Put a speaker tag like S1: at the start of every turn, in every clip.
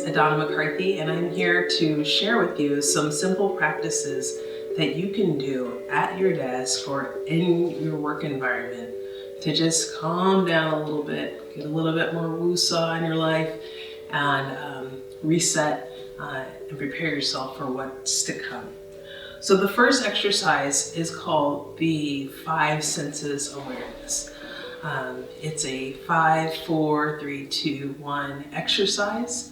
S1: Adhana McCarthy, and I'm here to share with you some simple practices that you can do at your desk or in your work environment to just calm down a little bit, get a little bit more woo-saw in your life, and reset and prepare yourself for what's to come. So the first exercise is called the 5 senses awareness. It's a 5, 4, 3, 2, 1 exercise.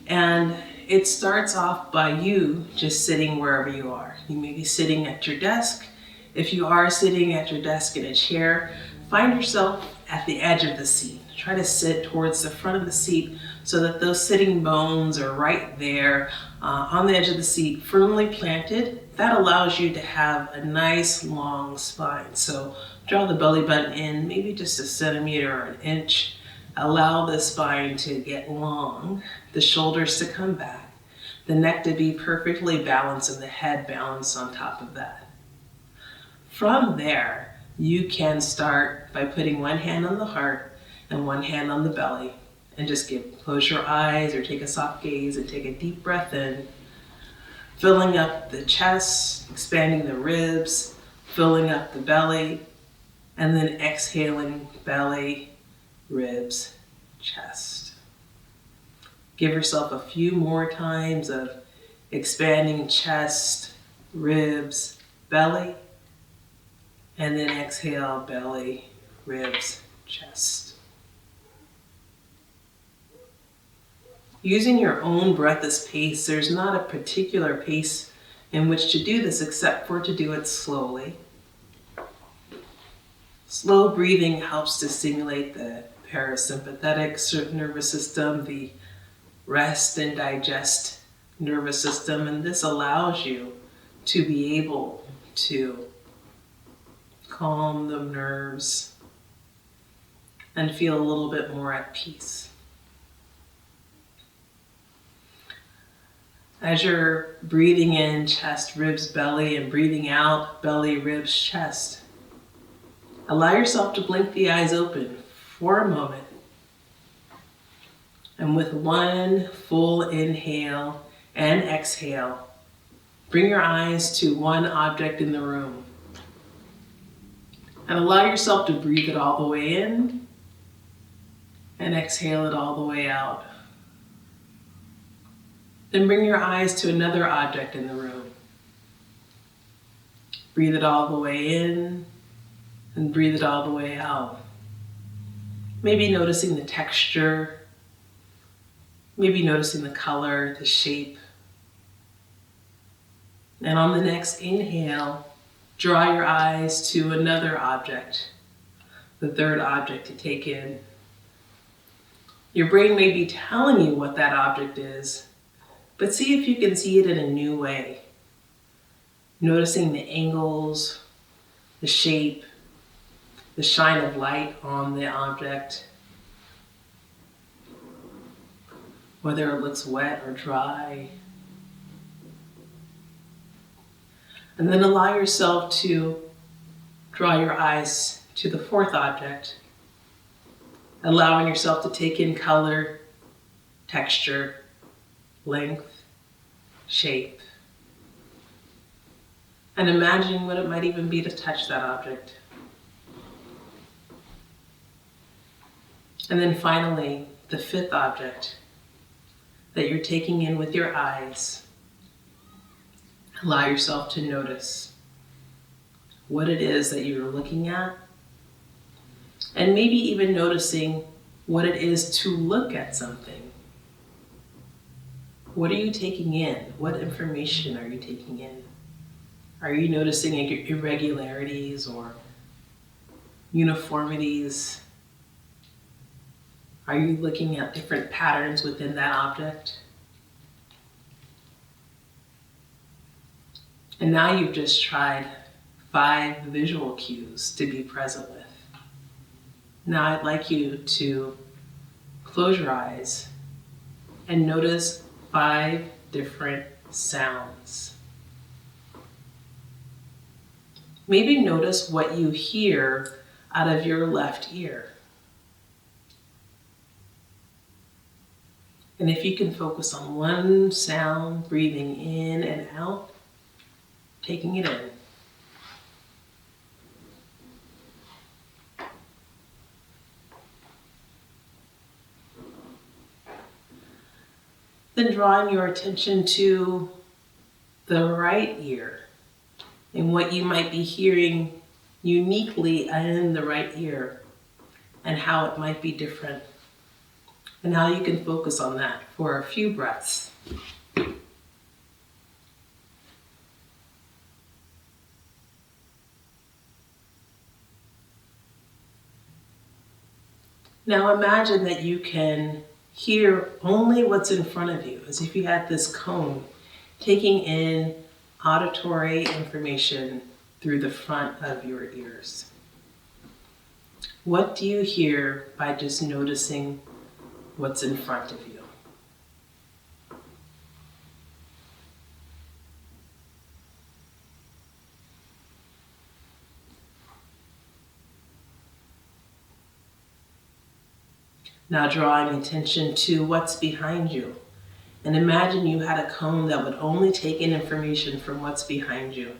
S1: And it starts off by you just sitting wherever you are. You may be sitting at your desk. If you are sitting at your desk in a chair, find yourself at the edge of the seat. Try to sit towards the front of the seat so that those sitting bones are right there on the edge of the seat, firmly planted. That allows you to have a nice long spine. So draw the belly button in, maybe just a centimeter or an inch. Allow the spine to get long, the shoulders to come back, the neck to be perfectly balanced, and the head balanced on top of that. From there, you can start by putting one hand on the heart and one hand on the belly, and just close your eyes or take a soft gaze and take a deep breath in, filling up the chest, expanding the ribs, filling up the belly, and then exhaling belly, ribs, chest. Give yourself a few more times of expanding chest, ribs, belly, and then exhale belly, ribs, chest. Using your own breath as pace, there's not a particular pace in which to do this except for to do it slowly. Slow breathing helps to stimulate the parasympathetic nervous system, the rest and digest nervous system, and this allows you to be able to calm the nerves and feel a little bit more at peace. As you're breathing in, chest, ribs, belly, and breathing out, belly, ribs, chest, allow yourself to blink the eyes open for a moment. And with one full inhale and exhale, bring your eyes to one object in the room. And allow yourself to breathe it all the way in and exhale it all the way out. Then bring your eyes to another object in the room. Breathe it all the way in and breathe it all the way out. Maybe noticing the texture, maybe noticing the color, the shape. And on the next inhale, draw your eyes to another object, the third object to take in. Your brain may be telling you what that object is, but see if you can see it in a new way. Noticing the angles, the shape, the shine of light on the object, whether it looks wet or dry. And then allow yourself to draw your eyes to the fourth object, allowing yourself to take in color, texture, length, shape, and imagine what it might even be to touch that object. And then finally, the fifth object that you're taking in with your eyes. Allow yourself to notice what it is that you're looking at, and maybe even noticing what it is to look at something. What are you taking in? What information are you taking in? Are you noticing irregularities or uniformities? Are you looking at different patterns within that object? And now you've just tried 5 visual cues to be present with. Now I'd like you to close your eyes and notice 5 different sounds. Maybe notice what you hear out of your left ear. And if you can focus on one sound, breathing in and out, taking it in. Then drawing your attention to the right ear and what you might be hearing uniquely in the right ear and how it might be different and how you can focus on that for a few breaths. Now imagine that you can hear only what's in front of you, as if you had this cone, taking in auditory information through the front of your ears. What do you hear by just noticing what's in front of you? Now drawing attention to what's behind you. And imagine you had a cone that would only take in information from what's behind you.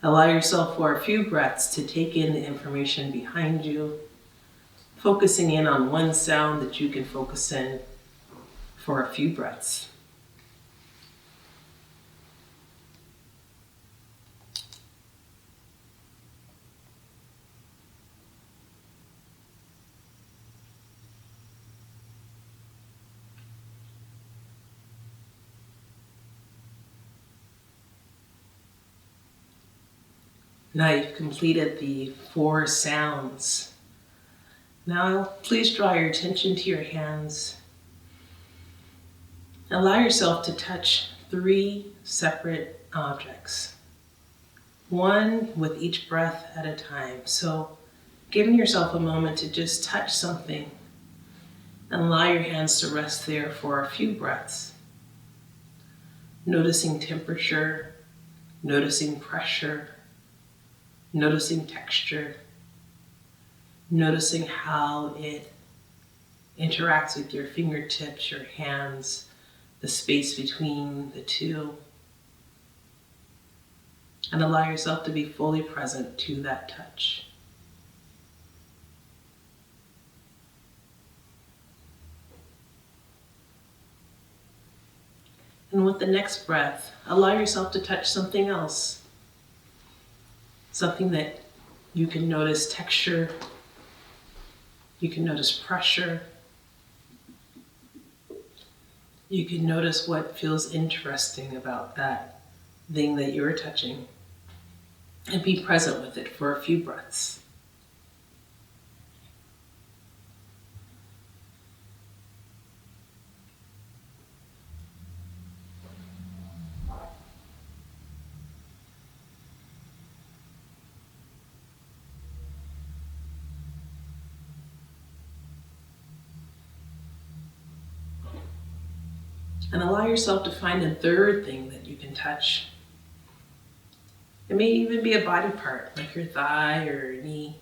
S1: Allow yourself for a few breaths to take in the information behind you, focusing in on one sound that you can focus in for a few breaths. Now you've completed the 4 sounds. Now please draw your attention to your hands. Allow yourself to touch 3 separate objects, one with each breath at a time. So giving yourself a moment to just touch something and allow your hands to rest there for a few breaths. Noticing temperature, noticing pressure, noticing texture, noticing how it interacts with your fingertips, your hands, the space between the two. And allow yourself to be fully present to that touch. And with the next breath, allow yourself to touch something else. Something that you can notice texture, you can notice pressure, you can notice what feels interesting about that thing that you're touching, and be present with it for a few breaths. And allow yourself to find a third thing that you can touch. It may even be a body part, like your thigh or your knee.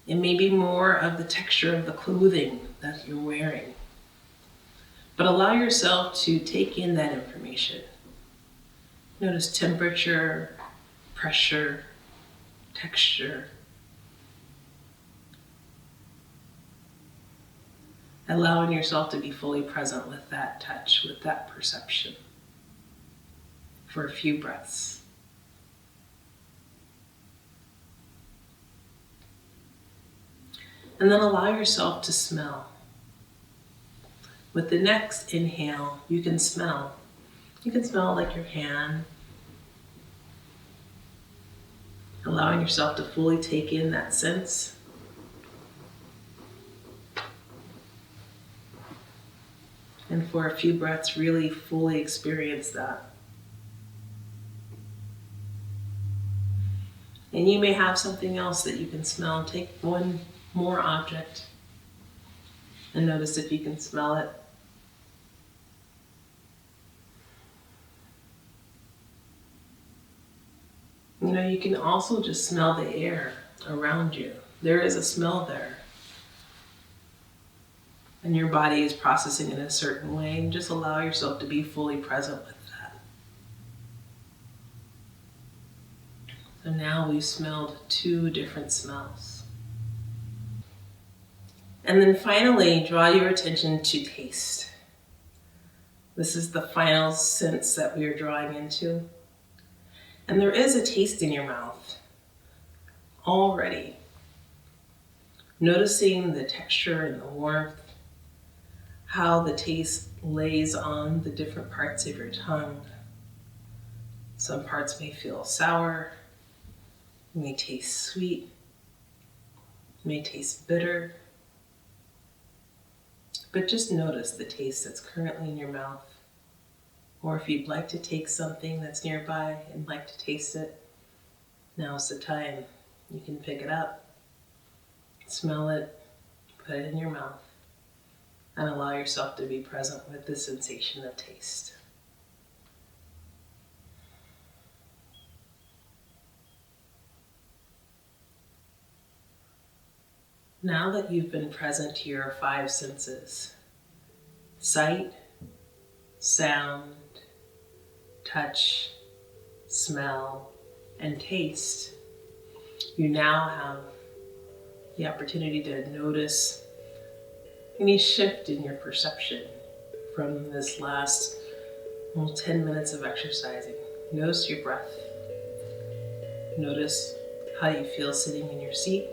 S1: It may be more of the texture of the clothing that you're wearing. But allow yourself to take in that information. Notice temperature, pressure, texture. Allowing yourself to be fully present with that touch, with that perception, for a few breaths. And then allow yourself to smell. With the next inhale, you can smell. You can smell like your hand. Allowing yourself to fully take in that sense. And for a few breaths, really fully experience that. And you may have something else that you can smell. Take one more object and notice if you can smell it. You know, you can also just smell the air around you. There is a smell there. and your body is processing in a certain way, and just allow yourself to be fully present with that. So now we've smelled 2 different smells. And then finally, draw your attention to taste. This is the final sense that we are drawing into. And there is a taste in your mouth already. Noticing the texture and the warmth, how the taste lays on the different parts of your tongue. Some parts may feel sour, may taste sweet, may taste bitter. But just notice the taste that's currently in your mouth. Or if you'd like to take something that's nearby and like to taste it, now's the time. You can pick it up, smell it, put it in your mouth, and allow yourself to be present with the sensation of taste. Now that you've been present to your 5 senses, sight, sound, touch, smell, and taste, you now have the opportunity to notice any shift in your perception from this last 10 minutes of exercising. Notice your breath. Notice how you feel sitting in your seat.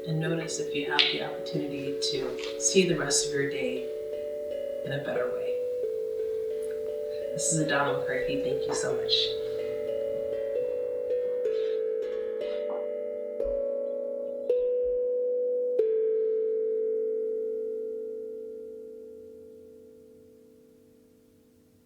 S1: And notice if you have the opportunity to see the rest of your day in a better way. This is Adhana McCarthy. Thank you so much.